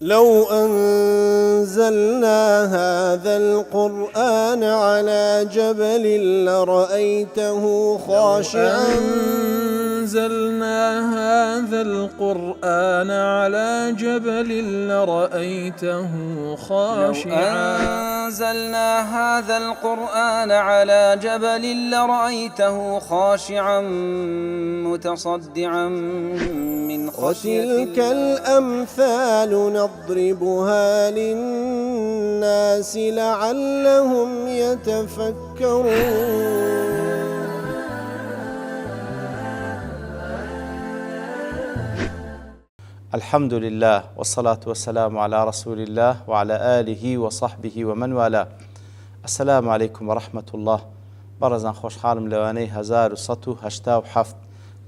لو أنزلنا هذا القرآن على جبل لرأيته خاشعا أنزلنا هذا القرآن على جبل لرأيته خاشعا أنزلنا هذا القرآن على جبل لرأيته خاشعا متصدعا من خشية وتلك الأمثال نضربها للناس لعلهم يتفكرون. الحمد لله والصلاة والسلام على رسول الله وعلى آله وصحبه ومن والاه. السلام عليكم ورحمة الله. برزان خوش حالم لواني 1187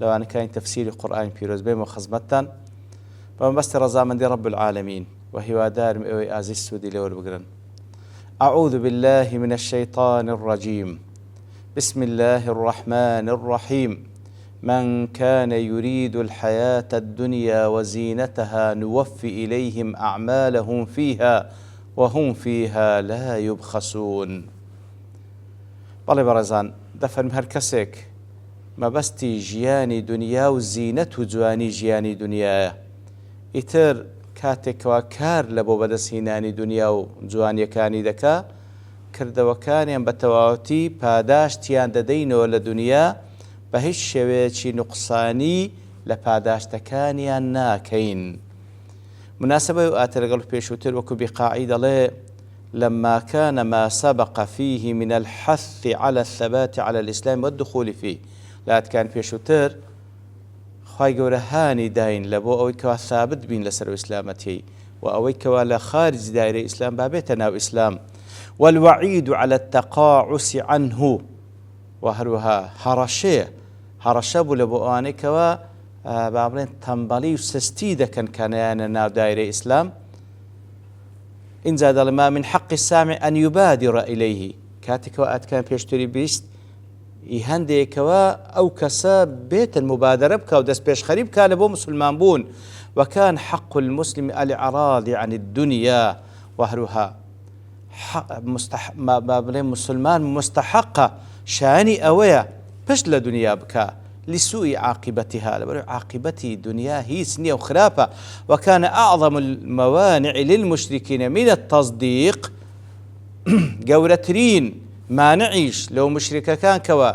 لواني كاين تفسير قرآن بيروز بيم وخزمتان بمبست رزامندي رب العالمين وهي دار مئوي آزي السودي لور بقرن. أعوذ بالله من الشيطان الرجيم. بسم الله الرحمن الرحيم. من كان يريد الحياة الدنيا وزينتها نوفي إليهم أعمالهم فيها وهم فيها لا يبخسون. بەڵێ بەڕێزان دەفەرمی هەر کەسێک مەبەستی ژیانی دنیا و زینەت و جوانی ژیانی دنیایە، ئیتر کاتێکەوە کار لە بۆ بەدەستهێنانی دنیا و جوانیەکانی دەکا، کردەوەکانیان بە تەواوەتی پاداشتیان دەدەینەوە لە دنیا، بە هیچ شێوەیەکی نوقسانی لە پاداشتەکانیان ناکەین. مناسبەی ئاتە لەگەڵ پێشووتر وەکو بیقاعی دەڵێ لما كان ما سبق فيه من الحث على الثبات على الإسلام والدخول فيه. لات كان پێشووتر خوای گەورە هانی داین لە بۆ ئەوەی کەوا ثابت بین لەسەر ئیسلامەتی و ئەوەی کەوا لە خارج دایرەی ئیسلام بابێتە ناو ئیسلام. والوعيد على التقاعس عنه. وهروها هەڕەشە بوو لە بۆ ئەوانەی کەوا با بڵێن تەمبەڵی و سستی دەکەن کانیانە ناو دایرەی ئیسلام. اینجا دەڵێ ما من حق السامع أن يبادر إليه. کاتێکەوە ئاتکان پێشتری بیست هەندێکەوە ئەو کەسە بێتن مبادرە بکە و دەست پێشخەری بکە لە بۆ مسلمان بوون. وكان حق المسلم الإعراض عن الدنيا. وهروها مسلمان مستحقة شاني أويا پشت لە دنیا بکە لسوء عاقبتها، لبرو عاقبتي دنيا هي سنية وخرافة. وكان أعظم الموانع للمشركين من التصديق قورترين ما نعيش لو مشركة كان كوا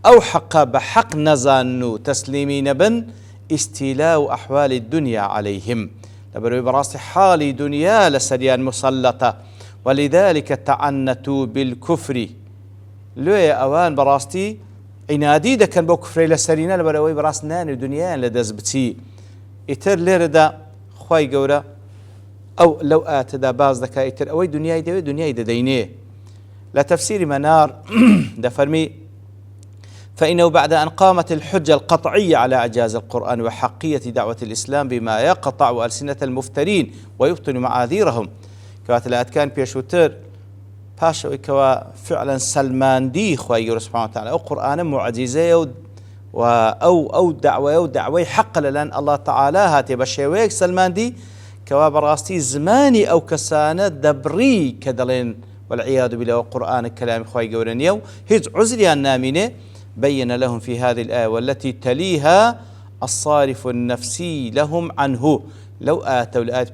أو حق بحق نزانو تسليمين بن استيلاء أحوال الدنيا عليهم، لبرو براس حال دنيا لسريان مسلطة. ولذلك تعنتوا بالكفر. لوی ئەوان بەڕاستی عینادی دەکەن بۆ کوفرەی لە سەرینە لەبەرەوەی بەڕاست نانی دنیایان لە دەست بچی. ئیتر لێرەدا خوای گەورە ئەو لەو ئاتەدا باز دەکا ئیتر ئەوەی دنیای دەوێت دنیای دەدەینێ. لە تەفسیری مەنار دەفەرمی فإنه بعد أن قامت الحجة القطعية على إعجاز القرآن وحقية دعوة الإسلام بما يقطع ألسنة المفترين ويبطل معاذيرهم. كوات الآتكان بيشوتر پاشەوەی کەوا فعلا سەلماندی خوای گەورە سوبحانە وتعالە ئەو قورئانە معجیزەیە و ئەو دعوەیە و دعوەی حەق لەلایەن ئەڵڵا تەعالا هاتێ بە شێوەیەک سەلماندی کەوا بەڕاستی زمانی ئەو کەسانە دەبڕی کە دەڵێن والعیاذ بالله قورئانە کەلامی خوای گەورە نییە و هیچ عوزریان نامینێ. بين لهم في هذه الآية والتي تليها الصارف النفسي لهم عنه. لو آتوا الآية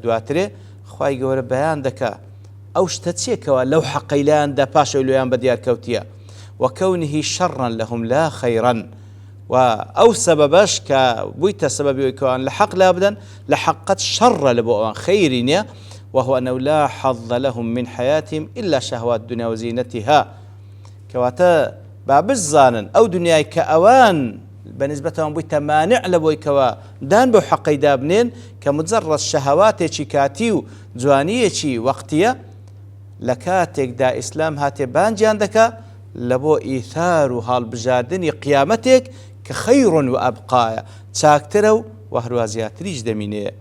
دواترێ خوای گەورە بەیان دەکا ئەو شتە چێکەوە لەو حەقەیلاندا پاشەوەی لۆیان بەدیار کەوتیە. وكونه شرا لهم لا خيرا. وأو سببش كبويت سبب كون لحق لا أبدا لحقت شر لبوان خيرين، وهو أنه لا حظ لهم من حياتهم إلا شهوات الدنيا وزينتها. كواتا بابزانا أو دنياي كأوان بالنسبة لهم بويت مانع لبوي كوا دان بو حقي دابنين كمجرد شهوات كاتيو جوانية وقتية لكاتك دا إسلام هاتي بانجان دكا لبو إيثار هالبجاردني قيامتك كخير وأبقايا تاكترو وهروا زياتريج دميني.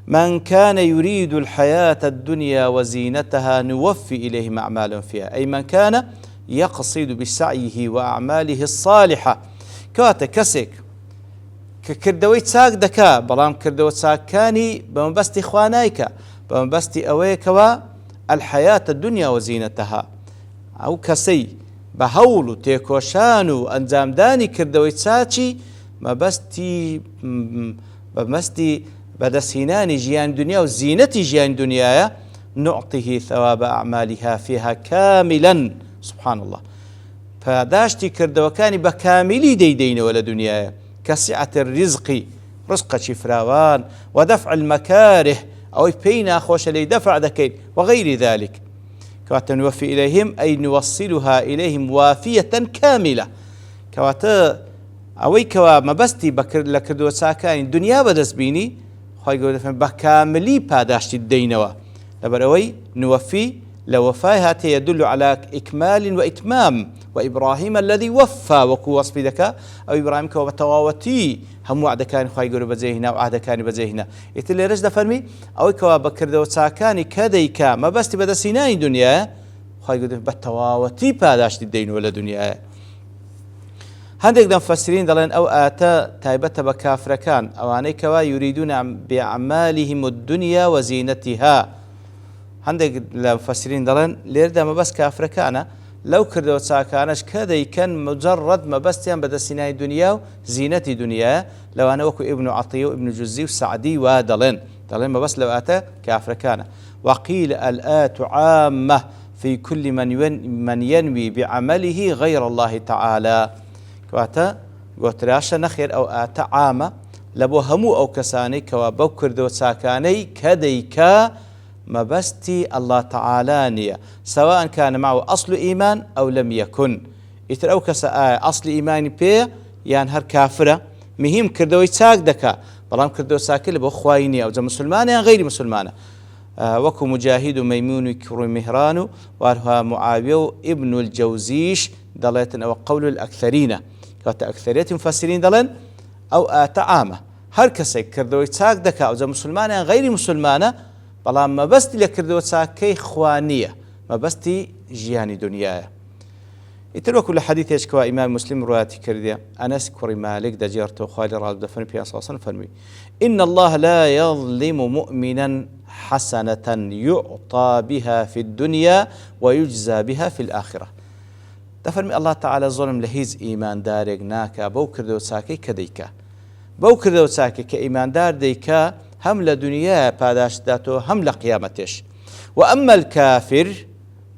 من كان يريد الحياة الدنيا وزينتها نوفي إليهم أعمالهم فيها، أي من كان يقصد بسعيه وأعماله الصالحة. كواتا كسك کە کردەوەی چاک دەکا بەڵام کردەوە چاکەکانی بە مەبەستی خوا نایکە بە مەبەستی ئەوەیەکەوە الحەیاتە دنیا وەزینەتەها ئەو کەسەی بە هەوڵ و تێکۆشان و ئەنجامدانی کردەوەی چاچی مەبەستی بەدەستهێنانی ژیان دنیا و زینەتی ژیان دنیاە نعطیه ثواب أعمالها فيها كاملا سبحان الله پاداشتی کردەوەکانی بە کامیلی دەیدەینەوە لە دنیاە كسعة الرزق رزقك فراوان ودفع المكاره أو پێی ناخۆشە لێی دەفع دەکەین وغير ذلك كواتا نوفي إليهم أي نوصلها إليهم وافية كاملة كواتا ئەوەی کەوا مەبەستی لە کردووە چاکانی دنیا بەدەستبینی خۆی گەورە دەفەرمێت بە کاملی پاداشتی دەینەوە لەبەر ئەوەی نوفي لە وەفای هاتێ يدل على إكمال وإتمام وإبراهيم الذي وفى وكو وصفي دكا أو إبراهيم كوا بتواوتي هم وعد كان خواي يقولوا بزيهنا وعد كان بزيهنا يتلي رجل فرمي أو كوا بكردو ساكاني كذيكا ما بس تبدا سيناي دنيا خواي يقولوا بتواوتي باداشت الدين ولا دنيا هندك دم مفسرين دلين أو آتا تايبة بكافر كان أو أني كوا يريدون بأعمالهم الدنيا وزينتها هندك المفسرين دلين ليردا ما بس كافر كان لو كردو ساكانش كذا كان مجرد ما بس تيان بدا سيناي دنيا وزينتي دنيا لو أنا وكو ابن عطية وابن جزي وسعدي ودلين ما بس لو آتا كافر كان وقيل الآت عامة في كل من ينوي بعمله غير الله تعالى كواتا قوتراشا نخير أو آتا عامة لبو همو أو كساني كوا بو كردو ساكاني كذا ما بستي الله تعالى نية سواء كان معه أصل إيمان أو لم يكن يترأو أصل إيمان بيه يعني هر كافرة مهم كردوي ساك دكا بلام كردو ساكي لبو خوايني أو زي مسلمانة يعني غير مسلمانة وكو مجاهد ميمون كرو مهران وارها معاوية ابن الجوزيش دلتن أو قول الأكثرين كانت أكثرية مفسرين دلن أو آتعامة هر كسي كردوي ساك دكا أو زي مسلمانة يعني غير مسلمانة بەڵام مەبەستی لە کردەوە چاکەی خوانیە مەبەستی ژیانی دنیاە ئیتر وەکو لە حەدیثێکەوە ئیمام مسلم ڕوایەتی کردێ ئەنەس کوڕی مالک دەجێڕێتەوە خوای لە ڕاز دەفەرمێ پێغەمبەر صلی الله علیه و سلم فەرمووی إن الله لا يظلم مؤمنا حسنة يعطى بها في الدنيا ويجزى بها في الآخرة دەفەرمێ الله تعالى ظلم لە هیچ ئیماندارێک ناکا بەو کردەوە چاکەی کە دەیکا بەو کردەوە چاکەی کە ئیماندار دەیکا هم لدنيا پاداش داتو هم لقيامتش وأما الكافر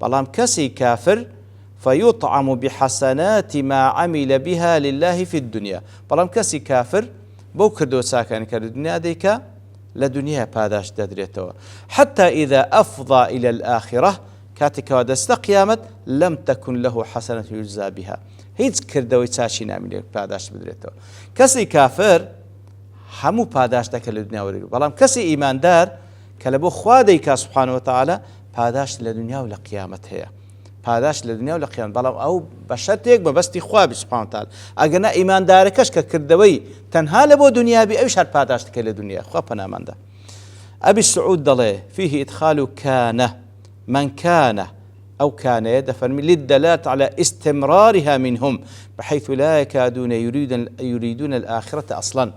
بلام كسي كافر فيطعم بحسنات ما عمل بها لله في الدنيا بلام كسي كافر بو كردو ساكن كالدنيا ديكا لدنيا پاداش دادريتو حتى إذا أفضى إلى الآخرة كاتك ودست قيامت لم تكن له حسنة يجزى بها هيج كردوي تاشي نامي پاداش بدريتو كسي كافر همو پاداش دەکە لە دنیا وەرەگرێت بەڵام کەسی ئیماندار کە لە بۆ خوا دەیکا سوبحانەوە وتەعالە پاداش لە دنیا و لە قیامەت هەیە پاداش لە دنیا و لە قیامەت بەڵام ئەو بە شەرتێک بەبەستی خوا بی سوبحانەوە وتەعالە ئەگەر نە ئیماندارەکەش کە کردەوەی تەنها لە بۆ دنیابی ئەویش هەر پاداش دەکەی لە دنیا خوا پەناماندا ئەبی سعود دەڵێ فيه إدخال كان من كان أو كان يدفرمي للدلالة على استمرارها منهم بحيث لا يكادون يريدون الآخرة أصلاً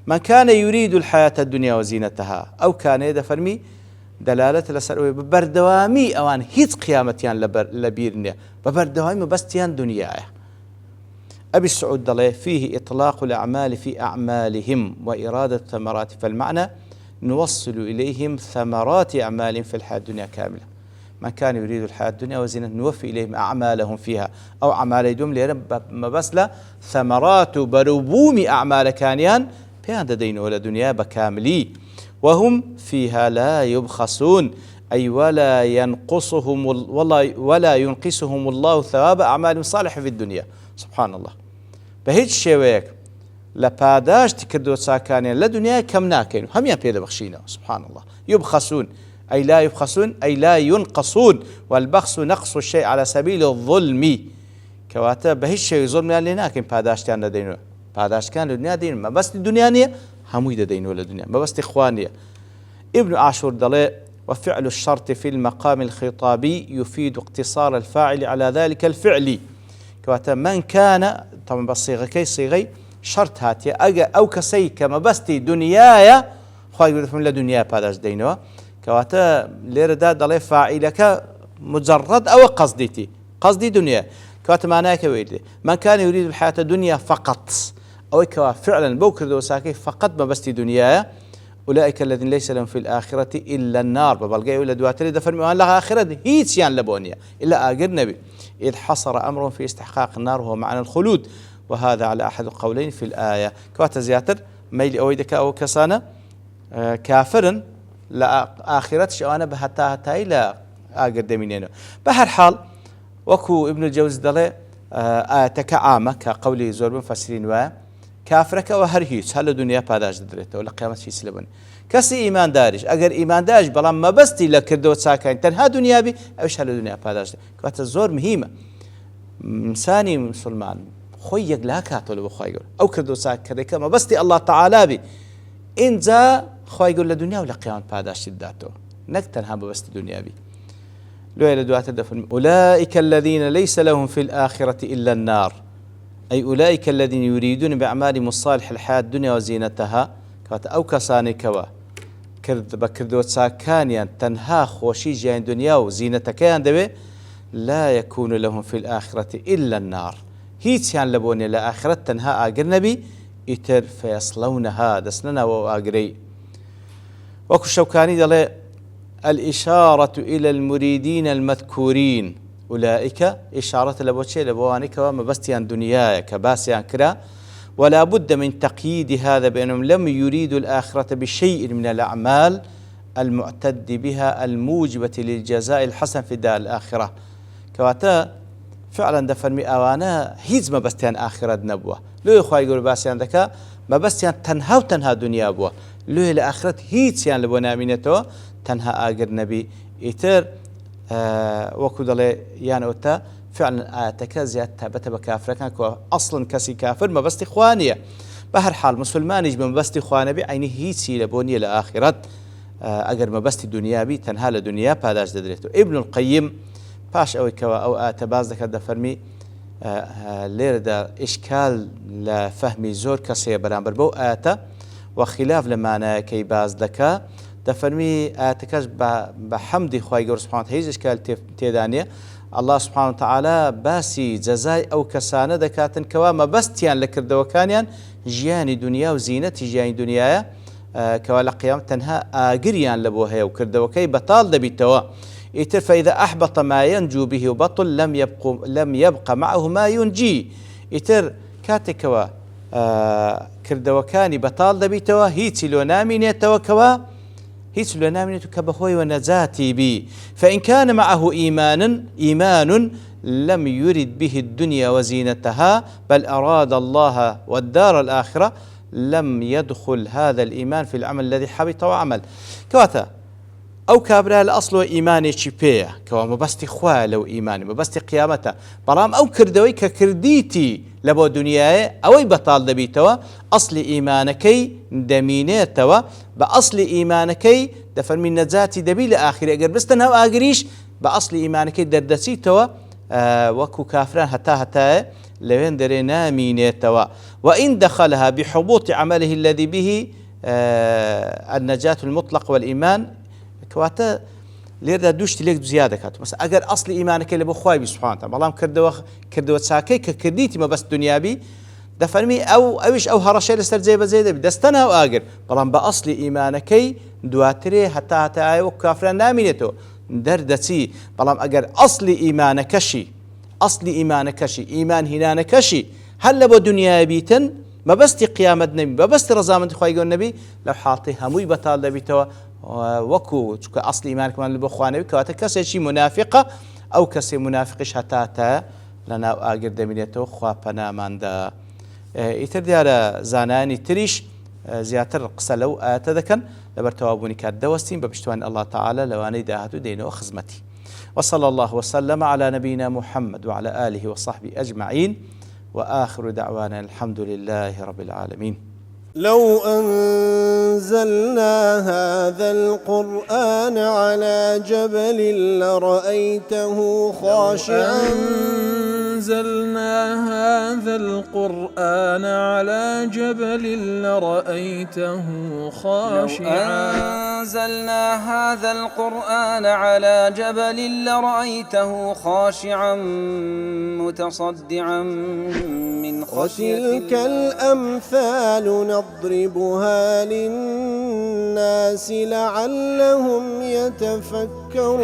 من كان يريد الحياة الدنيا وزينتها أو كان يدفرمي دلالة لسروي ببردوامي أوان هيت قيامتيان لبيرنيا ببردوامي بستيان دنيا أبي السعود ضلي فيه إطلاق الأعمال في أعمالهم وإرادة الثمرات فالمعنى نوصل إليهم ثمرات أعمالهم في الحياة الدنيا كاملة من كان يريد الحياة الدنيا وزينة نوفي إليهم أعمالهم فيها أو أعمال يدوم لهم مبسلة ثمرات بربوم أعمال كانيان بيان دين ولا دنيا بكاملي وهم فيها لا يبخسون أي ولا ينقصهم الله ثواب أعمالهم صالحة في الدنيا سبحان الله بهيج شويك لپاداش تكردو ساكانين لدنيا كم ناكين هم يبيد بخشينا سبحان الله يبخسون أي لا يبخسون أي لا ينقصون والبخس نقص الشيء على سبيل الظلم كواتا بهيج شيء ظلم اللي ناكين پاداش تيان لدينو پاداش كان لدنيا دين ما بس الدنيا نية همو يدين ولا دنيا ما بس إخوانية ابن عاشور دلي وفعل الشرط في المقام الخطابي يفيد اقتصار الفاعل على ذلك الفعل كواتا من كان طبعا بالصيغة كي صيغي شرط هاتیە ئەگە ئەو کەسەی کە مەبەستی دنیایە خی گەورە لە دنیا پاداش دەینەوە کەواتە لێرەدا دەڵێ فاعیلەکە مجرد ئەوە قەزدی دنیا کەواتە مانایەکە وێت من كان يريد الحياة الدنيا فقط ئەوەی کەوا فعلا بەو کردەوە ساکەی فقط مەبەستی دنیایە أولئك الذين ليس لهم في الآخرة إلا النار ببلغي ولا دواتري دفرمي وان لها آخرة هيتسيان لبونيا إلا آقر نبي إذ حصر أمر في استحقاق النار وهو معنى الخلود وهذا على أحد القولين في الآية كواتا زياتر ميل أويدك أو كسانة كافرا لا آخرة شوانا بهتا هتاي لا آقر دمينينو بهر حال وكو ابن الجوز دلي آياتك عامة كقولي زور مفسرين واه كافرك وهر هيچ هل دنیا پاداش دەدرێتەوە ولا قیامەت هیچ لەبن کەسی ئیمان داریش ئەگەر ئیمان داش بەڵام مەبەستی لە کردەوە چاکین تەنها دنیابی ئەوش هەل دنیا پاداش کەواتە زۆر مهمە ئینسانی مسلمان خۆی یەکلا کاتەوە لە بەخوای گەورە ئەو کردەوە چاکەکە مەبەستی الله تعالی بی ئینجا خوای گەورە لە دنیا و لە قیامەت پاداشی دادەوە نەک تەنها مەبەستی دنیابی لۆ لە دواتر دەفەرمی أولئك الذين ليس لهم في الآخرة إلا النار أي أولئك الذين يريدون بأعمالهم الصالحة الحياة الدنيا وزينتها أو كساني كوا بكردوت ساكانيا تنها خوشي جاين دنيا وزينتكيان دبي لا يكون لهم في الآخرة إلا النار هيتيان لبوني لآخرة تنها آقر نبي إتر فيصلونها دسننا وآقري وكو الشوكاني دلي الإشارة إلى المريدين المذكورين أولئك إشارة لبوشي لبوانك ومبستيان دنياي كباسيان كرا ولا بد من تقييد هذا بأنهم لم يريدوا الآخرة بشيء من الأعمال المعتد بها الموجبة للجزاء الحسن في دار الآخرة كواتا فعلا دفرمي أوانا هيز مبستيان آخرة نبوة لو يخوي يقول باسيان دكا مبستيان تنها وتنها دنيا بوه لو الآخرة هيتسيان لبونا منتو تنها آقر نبي إتر وەکو دەڵێ یان ئەوتە فعلا ئاەتەکە زیاد تابەتە بە کافرەکان کە ئەسڵن کەسی کافر مەبەستی خوا نییە بە هەر حاڵ مسلمانیش بە مەبەستی خوا نەبی عینی هیچی لە بۆ نییە لە ئاخرەت ئەگەر مەبەستی دنیابی تەنها لە دنیا پاداش دەدرێتەوە ئیبن القەیم پاش ئەوەی کەوە ئەو ئاەتە باز دەکات دەفەرمی لێرەدا ئیشکال لە فەهمی زۆر کەسەیە بەرامبەر بەو ئاەتە و خلاف لە مانایەکەی باز دەکات دەفەرمی ئاەتەکەش بە حەمدی خوای گەورە سوبحانه هیچ ئیشکال تێدا نیە الله سبحانه وتعالى باسی جەزای ئەو کەسانە دەکاتن کەوا مەبەستیان لە کردەوەکانیان ژیانی دنیا و زینەتی ژیانی دنیایە کەوا لە قیامەت تەنها ئاگریان لە بۆ هەیە و کردەوەکەی بەتاڵ دەبیتەوە ئیتر فإذا أحبط ما ينجو به وبطل لم يبق معه ما ينجي ئیتر کاتێکەوە کردەوەکانی بەتاڵ دەبیتەوە هیچی لۆ نامینێتەوە کەوا هيس لنامنة كبخوي ونزاتي بي فإن كان معه إيمان لم يرد به الدنيا وزينتها بل أراد الله والدار الآخرة لم يدخل هذا الإيمان في العمل الذي حبط وعمل كواتا أو كابرا الأصل إيماني شبيه كوا مبستي خوا لو إيماني مبستي قيامته برام أو كردوي ككرديتي لبو دنياي أوي بطال دبيتوا أصل إيمانكي دمينيتوا بأصل إيمانكي دفرمي نجاتي دبي لآخر أقر بستنها وآقريش بأصل إيمانكي دردسيتوا وكو كافران هتا لوين درينا مينيتوا وإن دخلها بحبوط عمله الذي به النجاة المطلق والإيمان كواتا لێردا دوشتی لێک زیادە کات مەسە ئەگەر ئەسڵی ئیمانەکەی لە بۆ خوای سوبحانه بەڵام کردەوە چاکەی کە کردیتی مەبەست دنیابی دەفەرمی ئەویش ئەو هەڕەشەی لەسەر جێبەجێ دەبێت دەستەناو ئاگر بەڵام بە ئەسڵی ئیمانەکەی دواترێ هەتا وەکو کافران نامینێتەوە دەردەچی بەڵام ئەگەر ئەسڵی ئیمانەکەشی ئیمان هینانەکەشی هەر لە بۆ دنیای بیتن مەبەستی قیامەت نەبی مەبەستی ڕەزامەندی خوای گەورە نەبی لەو حاڵەتەی هەمووی بەتاڵ دەبیتەوە وەکو چونکە ئەسڵی ئیمانەکەمان لە بۆ خوانەوی کەواتە کەسێکی منافقە ئەو کەسێ منافقیش هەتا لەناو ئاگر دەمێنێتەوە خوا پەناماندا ئیتر دیارە زانانی تریش زیاتر قسە لەو ئاەتە دەکەن لەبەر تەوابوونی کات دەوەستین بە پشتیوانی الله تعالى لەوانەی داهاتوو دێنەوە خزمەتی وصلى الله وسلم على نبينا محمد وعلى آله وصحبه أجمعين وآخر دعوانا الحمد لله رب العالمين لو أنزلنا هذا القرآن على جبل لرأيته خاشعا أنزلنا هذا القرآن على جبل لرأيته خاشعا أنزلنا هذا القرآن على جبل لرأيته خاشعا متصدعا من خشية وتلك الأمثال نضربها للناس لعلهم يتفكرون